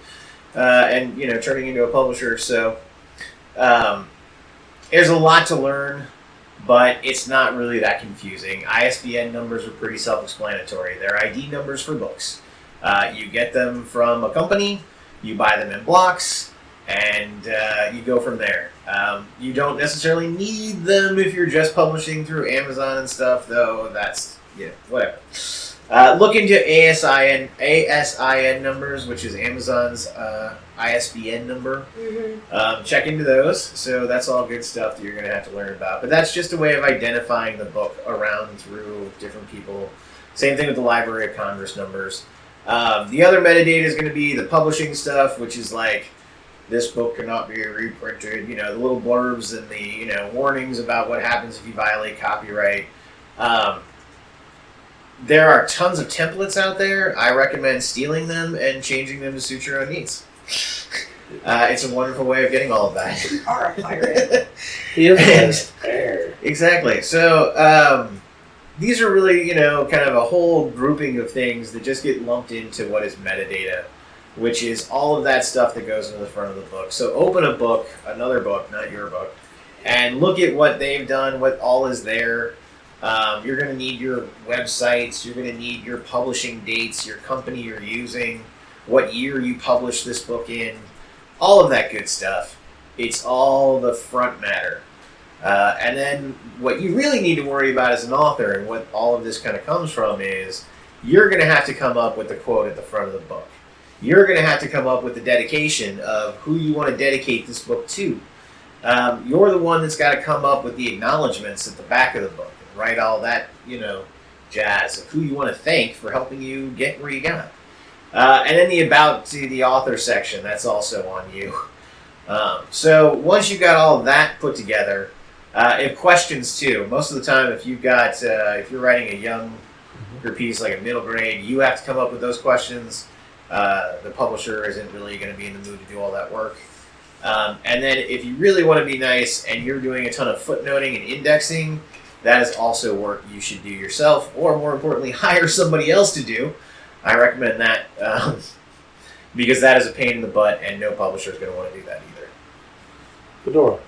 and turning into a publisher. So there's a lot to learn, but it's not really that confusing. ISBN numbers are pretty self-explanatory. They're ID numbers for books. You get them from a company, you buy them in blocks, and you go from there. You don't necessarily need them if you're just publishing through Amazon and stuff, though. That's, whatever. Look into ASIN numbers, which is Amazon's ISBN number. Mm-hmm. Check into those. So that's all good stuff that you're going to have to learn about. But that's just a way of identifying the book around through different people. Same thing with the Library of Congress numbers. The other metadata is going to be the publishing stuff, which is like, this book cannot be reprinted, the little blurbs and the, warnings about what happens if you violate copyright. There are tons of templates out there. I recommend stealing them and changing them to suit your own needs. It's a wonderful way of getting all of that. You are a pirate. Exactly. So, these are really, kind of a whole grouping of things that just get lumped into what is metadata, which is all of that stuff that goes into the front of the book. So open a book, another book, not your book, and look at what they've done, what all is there. You're going to need your websites, you're going to need your publishing dates, your company you're using, what year you published this book in, all of that good stuff. It's all the front matter. And then what you really need to worry about as an author, and what all of this kind of comes from, is you're going to have to come up with the quote at the front of the book. You're going to have to come up with the dedication of who you want to dedicate this book to. You're the one that's got to come up with the acknowledgments at the back of the book and write all that, jazz of who you want to thank for helping you get where you got. And then the about to the author section, that's also on you. So once you've got all of that put together, if questions too, most of the time if you've got, if you're writing a younger piece like a middle grade, you have to come up with those questions. The publisher isn't really going to be in the mood to do all that work. And then if you really want to be nice and you're doing a ton of footnoting and indexing, that is also work you should do yourself, or more importantly, hire somebody else to do. I recommend that because that is a pain in the butt, and no publisher is going to want to do that either. Fedora.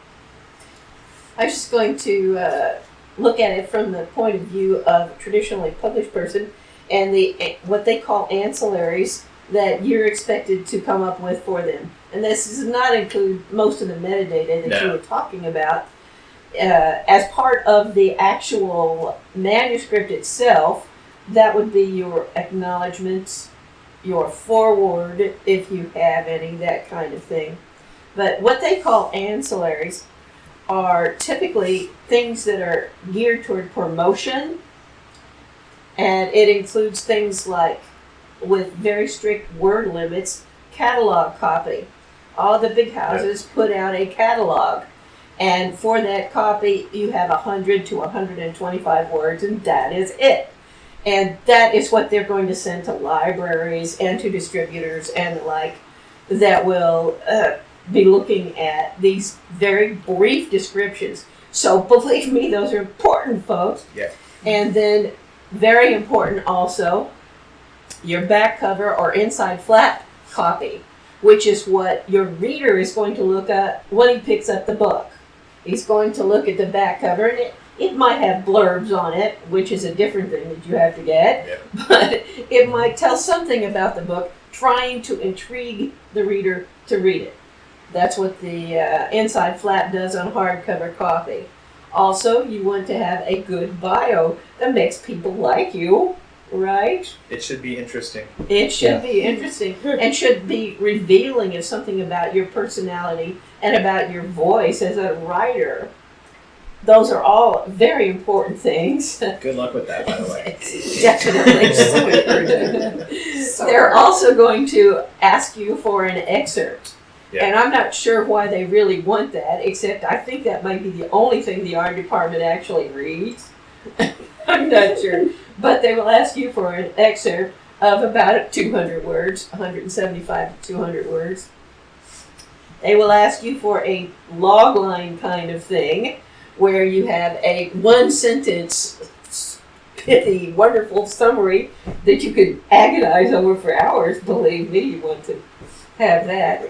I was just going to look at it from the point of view of a traditionally published person and the what they call ancillaries that you're expected to come up with for them. And this does not include most of the metadata that you were talking about. As part of the actual manuscript itself, that would be your acknowledgments, your foreword, if you have any, that kind of thing. But what they call ancillaries are typically things that are geared toward promotion, and it includes things like, with very strict word limits, catalog copy. All the big houses put out a catalog, and for that copy you have 100 to 125 words, and that is it. And that is what they're going to send to libraries and to distributors and the like that will be looking at these very brief descriptions. So believe me, those are important, folks. Yeah. And then very important also, your back cover or inside flap copy, which is what your reader is going to look at when he picks up the book. He's going to look at the back cover, and it might have blurbs on it, which is a different thing that you have to get, but it might tell something about the book, trying to intrigue the reader to read it. That's what the inside flap does on hardcover copy. Also, you want to have a good bio that makes people like you right? It should be interesting. It should be interesting and should be revealing of something about your personality and about your voice as a writer. Those are all very important things. Good luck with that, by the way. Definitely so important. They're also going to ask you for an excerpt. Yeah. And I'm not sure why they really want that, except I think that might be the only thing the art department actually reads. I'm not sure. But they will ask you for an excerpt of about 200 words, 175 to 200 words. They will ask you for a logline kind of thing, where you have a one-sentence, pithy, wonderful summary that you could agonize over for hours. Believe me, you want to have that.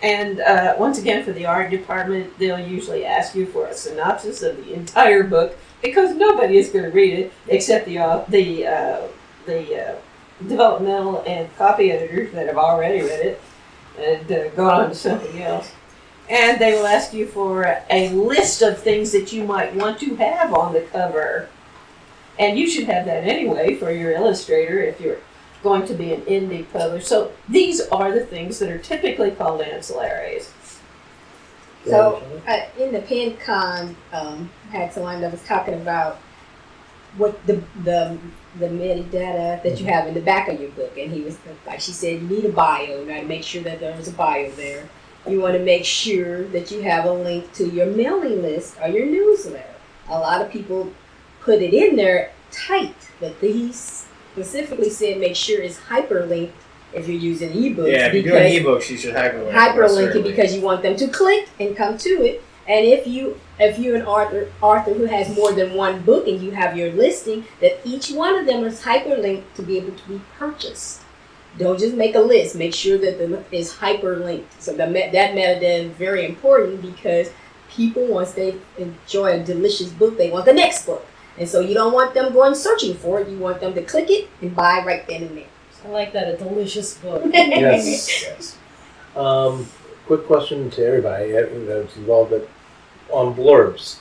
And once again, for the art department, they'll usually ask you for a synopsis of the entire book, because nobody is going to read it except the developmental and copy editors that have already read it and gone on to something else. And they will ask you for a list of things that you might want to have on the cover. And you should have that anyway for your illustrator if you're going to be an indie publisher. So these are the things that are typically called ancillaries. So in the PenCon, I had someone that was talking about what the metadata that you have in the back of your book, and he was like, she said, you need a bio. You got to make sure that there's a bio there. You want to make sure that you have a link to your mailing list or your newsletter. A lot of people put it in there tight, but he specifically said make sure it's hyperlinked if you're using ebooks. Yeah, if you're doing ebooks, you should hyperlink it because you want them to click and come to it. And if you're an author who has more than one book and you have your listing, that each one of them is hyperlinked to be able to be purchased. Don't just make a list. Make sure that is hyperlinked. So that metadata is very important because people, once they enjoy a delicious book, they want the next book. And so you don't want them going searching for it. You want them to click it and buy right then and there. I like that, a delicious book. Yes. Quick question to everybody that's involved on blurbs.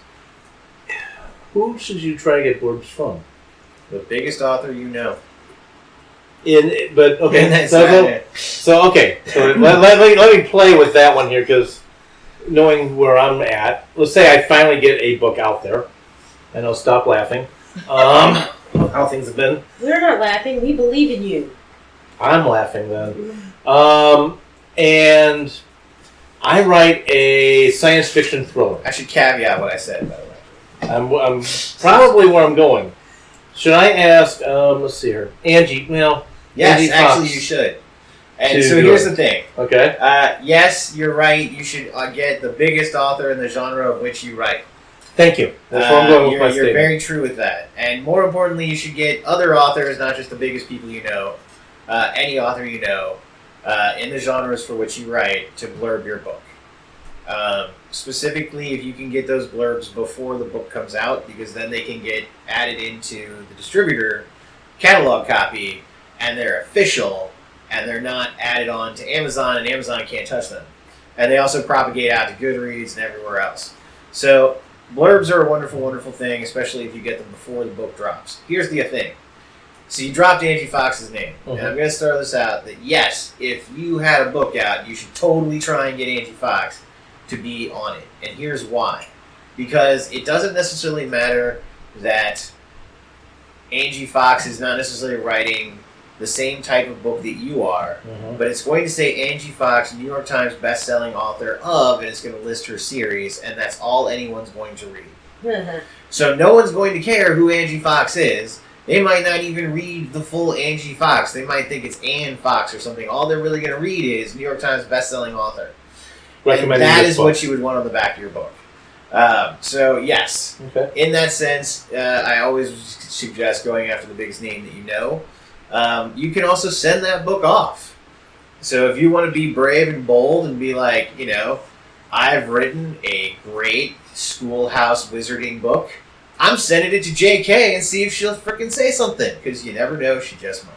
Who should you try to get blurbs from? The biggest author you know. Okay. So let me play with that one here, because knowing where I'm at, let's say I finally get a book out there, and I'll stop laughing. How things have been. We're not laughing. We believe in you. I'm laughing then. And I write a science fiction thriller. I should caveat what I said, by the way. I'm probably where I'm going. Should I ask, let's see here, Angie, Yes, Angie actually Fox you should. And to so do here's it. the thing. Okay. Yes, you're right. You should get the biggest author in the genre of which you write. Thank you. That's where I'm going with my You're statement. very true with that. And more importantly, you should get other authors, not just the biggest people you know, any author you know, in the genres for which you write, to blurb your book. Specifically, if you can get those blurbs before the book comes out, because then they can get added into the distributor catalog copy, and they're official, and they're not added on to Amazon, and Amazon can't touch them. And they also propagate out to Goodreads and everywhere else. So blurbs are a wonderful, wonderful thing, especially if you get them before the book drops. Here's the thing. So you dropped Angie Fox's name, and I'm going to start this out that yes, if you had a book out, you should totally try and get Angie Fox to be on it. And here's why. Because it doesn't necessarily matter that Angie Fox is not necessarily writing the same type of book that you are, but it's going to say Angie Fox, New York Times best-selling author of, and it's going to list her series, and that's all anyone's going to read. So no one's going to care who Angie Fox is. They might not even read the full Angie Fox. They might think it's Anne Fox or something. All they're really going to read is New York Times best-selling author. And that is what you would want on the back of your book. So yes, in that sense, I always suggest going after the biggest name that you know. You can also send that book off. So if you want to be brave and bold and be like, I've written a great schoolhouse wizarding book, I'm sending it to JK and see if she'll frickin' say something, because you never know, she just might.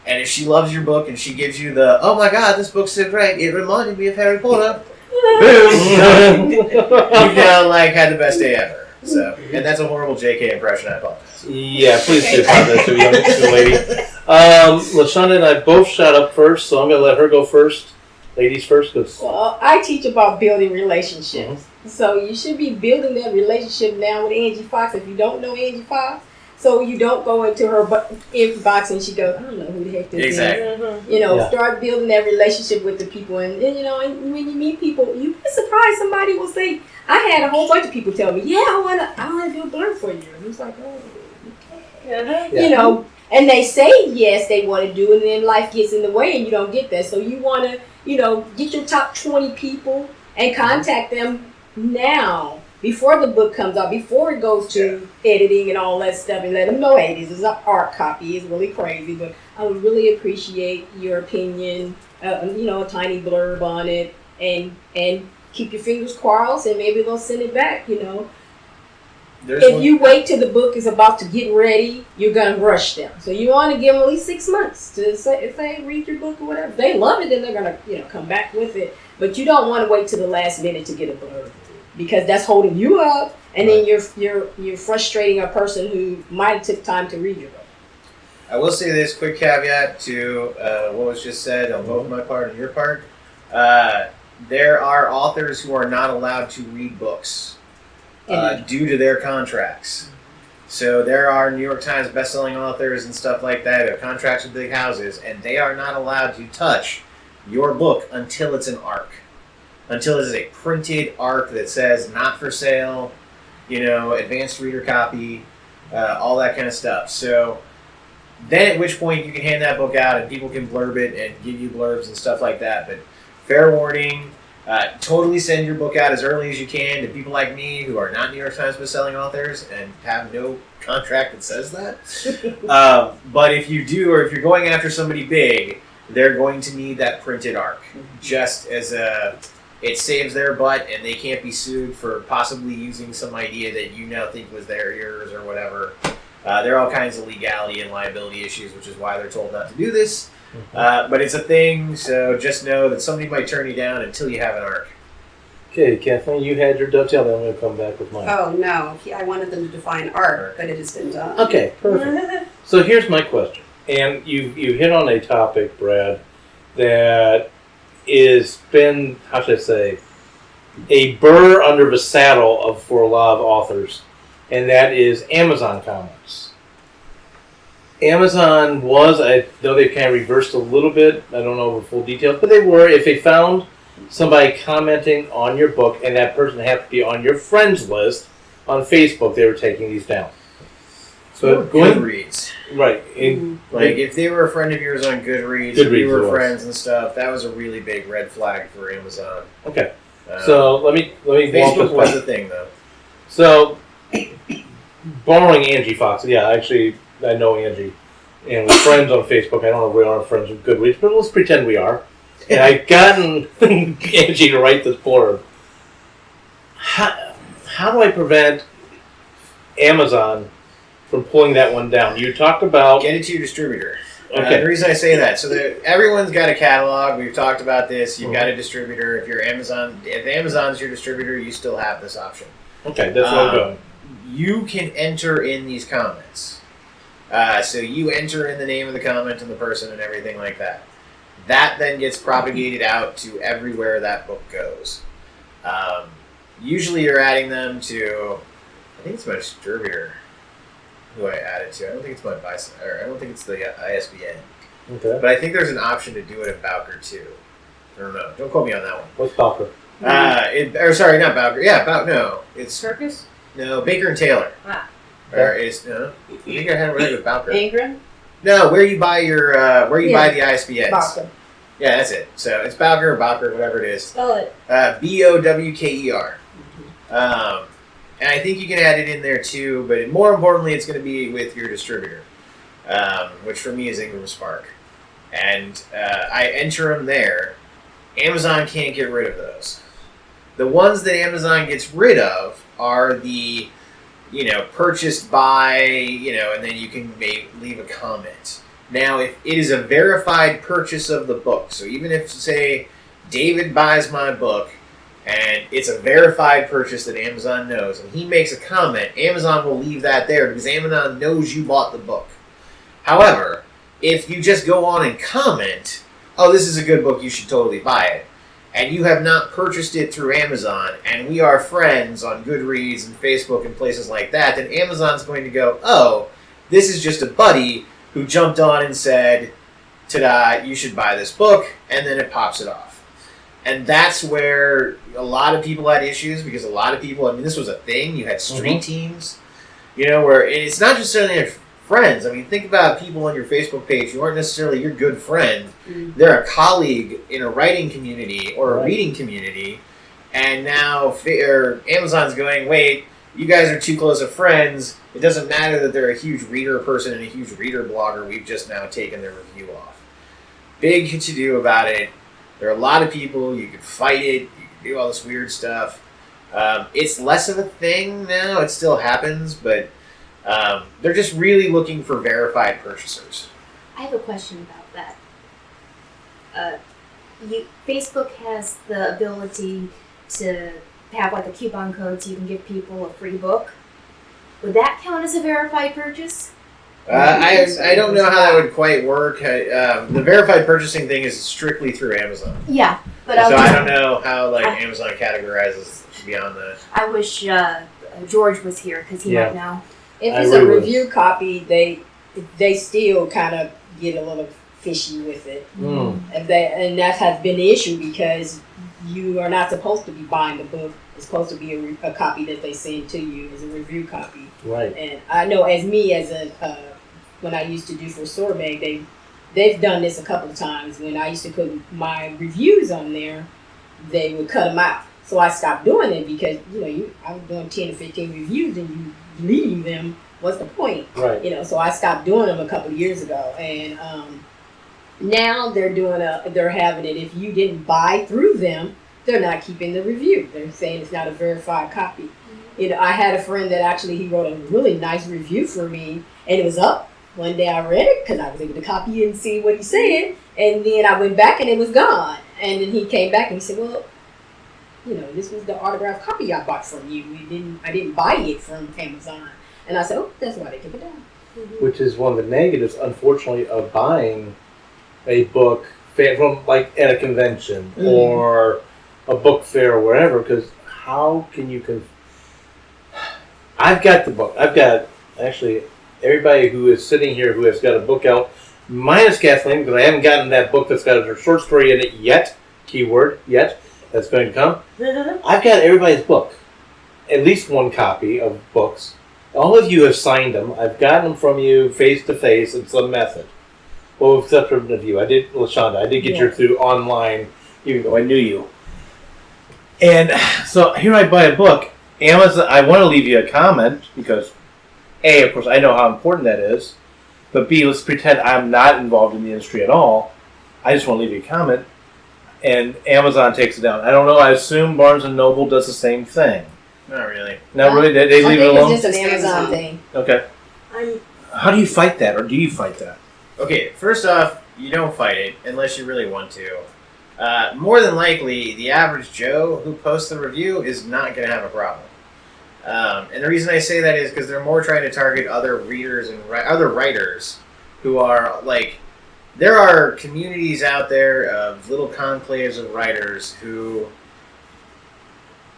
And if she loves your book and she gives you the, oh my god, this book's so great, it reminded me of Harry Potter, boom, you've now had the best day ever. So, and that's a horrible JK impression. I apologize. Yeah, please do apologize to the young lady. LaShonda and I both shot up first, so I'm going to let her go first. Ladies first. Well, I teach about building relationships. So you should be building that relationship now with Angie Fox if you don't know Angie Fox. So you don't go into her inbox and she goes, I don't know who the heck this is. You know, start building that relationship with the people. And you know, and when you meet people, you'd be surprised somebody will say, I had a whole bunch of people tell me, yeah, I wanna do a blurb for you. And it's like, oh, okay. You know, and they say yes, they want to do it, and then life gets in the way and you don't get that. So you want to, you know, get your top 20 people and contact them now before the book comes out, before it goes to editing and all that stuff, and let them know, hey, this is an art copy. It's really crazy, but I would really appreciate your opinion, you know, a tiny blurb on it, and keep your fingers crossed, and maybe they'll send it back, you know. If you wait till the book is about to get ready, you're going to rush them. So you want to give them at least 6 months to say, if they read your book or whatever. If they love it, then they're going to, you know, come back with it. But you don't want to wait till the last minute to get a blurb, because that's holding you up, and then you're frustrating a person who might have took time to read your book. I will say this quick caveat to what was just said on both my part and your part. There are authors who are not allowed to read books due to their contracts. So there are New York Times bestselling authors and stuff like that who have contracts with big houses, and they are not allowed to touch your book until it's an ARC. Until it is a printed ARC that says not for sale, you know, advanced reader copy, all that kind of stuff. So then at which point you can hand that book out and people can blurb it and give you blurbs and stuff like that. But fair warning, totally send your book out as early as you can to people like me who are not New York Times bestselling authors and have no contract that says that. But if you do, or if you're going after somebody big, they're going to need that printed ARC, just as it saves their butt, and they can't be sued for possibly using some idea that you now think was yours or whatever. There are all kinds of legality and liability issues, which is why they're told not to do this. But it's a thing, so just know that somebody might turn you down until you have an ARC. Okay, Kathleen, you had your dovetail, then I'm going to come back with mine. Oh, no. I wanted them to define art, but it has been done. Okay, perfect. So here's my question. And you hit on a topic, Brad, that is been, how should I say, a burr under the saddle for a lot of authors, and that is Amazon comments. Amazon was, I know they've kind of reversed a little bit, I don't know the full details, but they were, if they found somebody commenting on your book and that person happened to be on your friends list on Facebook, they were taking these down. So Goodreads. Right. Like if they were a friend of yours on Goodreads, and we were friends and stuff, that was a really big red flag for Amazon. Okay. So let me Facebook was a thing though. So borrowing Angie Fox, yeah, actually I know Angie, and we're friends on Facebook. I don't know if we are friends with Goodreads, but let's pretend we are. And I've gotten Angie to write this blurb. How do I prevent Amazon from pulling that one down? You talked about get it to your distributor. Okay. The reason I say that, so everyone's got a catalog. We've talked about this. You've got a distributor. If Amazon's your distributor, you still have this option. Okay, that's what I'm doing. You can enter in these comments. So you enter in the name of the comment and the person and everything like that. That then gets propagated out to everywhere that book goes. Usually you're adding them to, I think it's my distributor who I added to. I don't think it's I don't think it's the ISBN. Okay. But I think there's an option to do it at Bowker too. I don't know. Don't quote me on that one. What's Bowker? Sorry, not Bowker. Yeah, no. It's Circus? No, Baker and Taylor. Ah. Or is I think I had it right with Bowker. Ingram? No, where you buy your buy the ISBNs. Bowker. Yeah, that's it. So it's Bowker, whatever it is. Spell it. Bowker. And I think you can add it in there too, but more importantly, it's going to be with your distributor, which for me is Ingram Spark. And I enter them there. Amazon can't get rid of those. The ones that Amazon gets rid of are the, purchased by, and then you can leave a comment. Now, if it is a verified purchase of the book, so even if, say, David buys my book, and it's a verified purchase that Amazon knows, and he makes a comment, Amazon will leave that there because Amazon knows you bought the book. However, if you just go on and comment, oh, this is a good book, you should totally buy it, and you have not purchased it through Amazon, and we are friends on Goodreads and Facebook and places like that, then Amazon's going to go, oh, this is just a buddy who jumped on and said, ta-da, you should buy this book, and then it pops it off. And that's where a lot of people had issues, because a lot of people, I mean, this was a thing, you had street teams, you know, where it's not necessarily your friends. I mean, think about people on your Facebook page who aren't necessarily your good friend. They're a colleague in a writing community or a reading community, and now Amazon's going, wait, you guys are too close of friends. It doesn't matter that they're a huge reader person and a huge reader blogger. We've just now taken their review off. Big to do about it. There are a lot of people. You can fight it. You can do all this weird stuff. It's less of a thing now. It still happens, but they're just really looking for verified purchasers. I have a question about that. Facebook has the ability to have like a coupon code so you can give people a free book. Would that count as a verified purchase? I don't know how that would quite work. The verified purchasing thing is strictly through Amazon. Yeah, but So I don't know how Amazon categorizes beyond that. I wish George was here because he might know. If it's a review copy, they still kind of get a little fishy with it. And that has been the issue, because you are not supposed to be buying the book. It's supposed to be a copy that they send to you as a review copy. Right. And I know when I used to do for Sorbet, they've done this a couple of times. When I used to put my reviews on there, they would cut them out. So I stopped doing it, because I was doing 10 to 15 reviews and you deleting them. What's the point? Right. So I stopped doing them a couple of years ago, and now they're having it. If you didn't buy through them, they're not keeping the review. They're saying it's not a verified copy. I had a friend that actually, he wrote a really nice review for me, and it was up. One day I read it because I was able to copy it and see what he said, and then I went back and it was gone. And then he came back and he said, well, this was the autographed copy I bought from you. I didn't buy it from Amazon. And I said, oh, that's why they took it down. Which is one of the negatives, unfortunately, of buying a book from at a convention or a book fair or wherever. Because how can you? I've got the book. I've got actually everybody who is sitting here who has got a book out, minus Kathleen, because I haven't gotten that book that's got her short story in it yet. Keyword yet. That's going to come. I've got everybody's book, at least one copy of books. All of you have signed them. I've gotten them from you face to face in some method. Well, except for of you. LaShonda, I did get your through online, even though I knew you. And so here I buy a book. Amazon, I want to leave you a comment because, A, of course, I know how important that is. But B, let's pretend I'm not involved in the industry at all. I just want to leave you a comment. And Amazon takes it down. I don't know. I assume Barnes & Noble does the same thing. Not really. Not really? They leave it alone? It's just an Amazon thing. Okay. How do you fight that, or do you fight that? Okay, first off, you don't fight it unless you really want to. More than likely, the average Joe who posts the review is not going to have a problem. And the reason I say that is because they're more trying to target other readers and other writers who are there are communities out there of little conclaves of writers who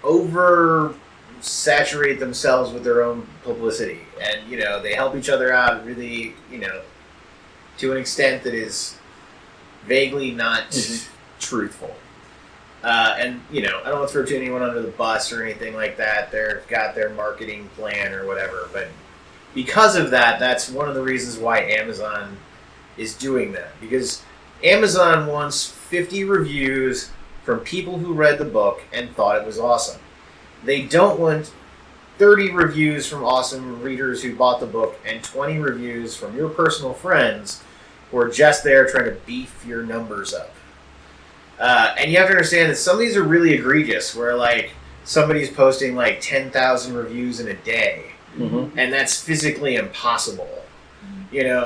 oversaturate themselves with their own publicity, and they help each other out really, to an extent that is vaguely not truthful. And I don't want to throw anyone under the bus or anything like that. They've got their marketing plan or whatever, but because of that, that's one of the reasons why Amazon is doing that, because Amazon wants 50 reviews from people who read the book and thought it was awesome. They don't want 30 reviews from awesome readers who bought the book and 20 reviews from your personal friends who are just there trying to beef your numbers up. And you have to understand that some of these are really egregious, where somebody's posting 10,000 reviews in a day, and that's physically impossible.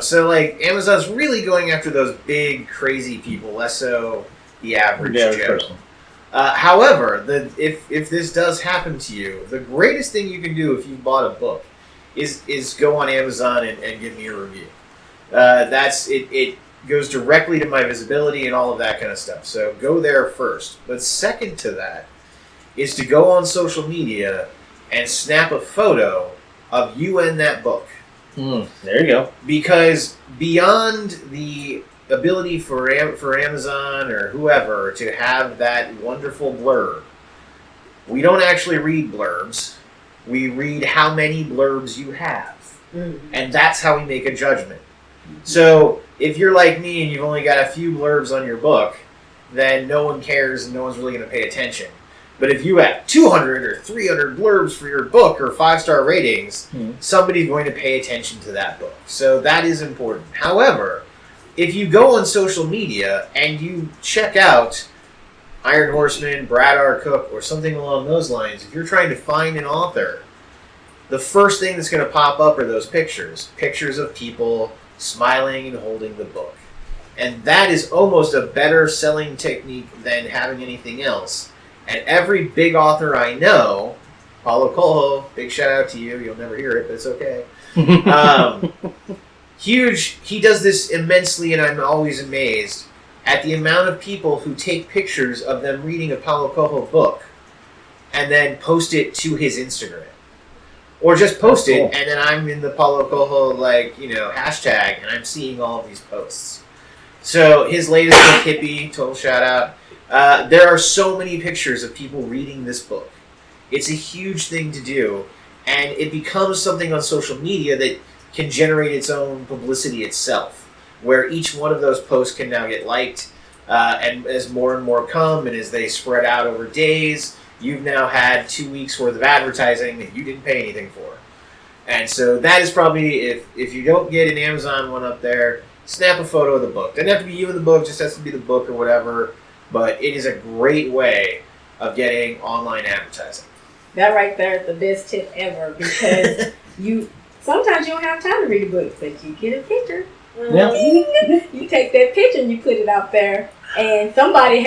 So Amazon's really going after those big, crazy people, less so the average Joe. However, if this does happen to you, the greatest thing you can do if you bought a book is go on Amazon and give me a review. It goes directly to my visibility and all of that kind of stuff. So go there first. But second to that is to go on social media and snap a photo of you and that book. There you go. Because beyond the ability for Amazon or whoever to have that wonderful blurb, we don't actually read blurbs. We read how many blurbs you have. And that's how we make a judgment. So if you're like me and you've only got a few blurbs on your book, then no one cares and no one's really going to pay attention. But if you have 200 or 300 blurbs for your book or 5-star ratings, somebody's going to pay attention to that book. So that is important. However, if you go on social media and you check out Iron Horseman, Brad R. Cook, or something along those lines, if you're trying to find an author, the first thing that's going to pop up are those pictures. Pictures of people smiling and holding the book. And that is almost a better selling technique than having anything else. And every big author I know, Paulo Coelho, big shout out to you. You'll never hear it, but it's okay. Huge. He does this immensely, and I'm always amazed at the amount of people who take pictures of them reading a Paulo Coelho book and then post it to his Instagram. Or just post it, and then I'm in the Paulo Coelho, hashtag, and I'm seeing all of these posts. So his latest book, Hippie, total shout out. There are so many pictures of people reading this book. It's a huge thing to do, and it becomes something on social media that can generate its own publicity itself, where each one of those posts can now get liked, and as more and more come, and as they spread out over days, you've now had 2 weeks worth of advertising that you didn't pay anything for. And so that is probably, if you don't get an Amazon one up there, snap a photo of the book. Doesn't have to be you in the book, just has to be the book or whatever, but it is a great way of getting online advertising. That right there is the best tip ever, because sometimes you don't have time to read a book, but you get a picture. Yeah. You take that picture and you put it out there, and somebody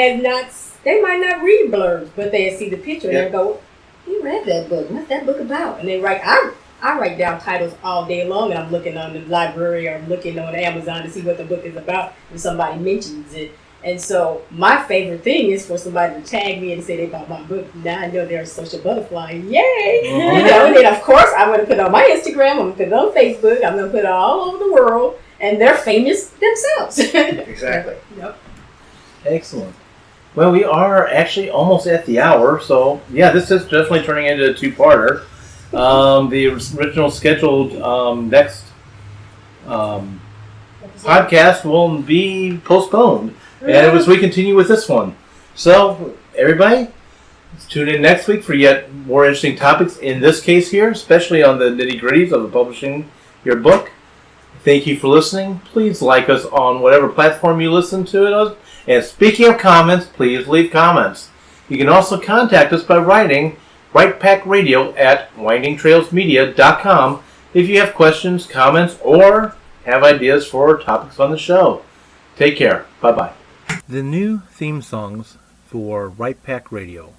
they might not read blurbs, but they'll see the picture and they'll go, "You read that book? What's that book about?" And they write. I write down titles all day long, and I'm looking on the library or I'm looking on Amazon to see what the book is about if somebody mentions it. And so my favorite thing is for somebody to tag me and say they bought my book. Now I know they're a social butterfly. Yay! And then of course I'm going to put it on my Instagram. I'm going to put it on Facebook. I'm going to put it all over the world, and they're famous themselves. Exactly. Yep. Excellent. Well, we are actually almost at the hour, so yeah, this is definitely turning into a two-parter. The original scheduled next podcast will be postponed, and as we continue with this one. So, everybody, tune in next week for yet more interesting topics, in this case here, especially on the nitty-gritties of publishing your book. Thank you for listening. Please like us on whatever platform you listen to it. And speaking of comments, please leave comments. You can also contact us by writing writepackradio@windingtrailsmedia.com if you have questions, comments, or have ideas for topics on the show. Take care. Bye-bye. The new theme songs for Right Pack Radio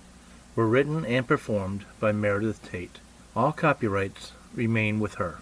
were written and performed by Meredith Tate. All copyrights remain with her.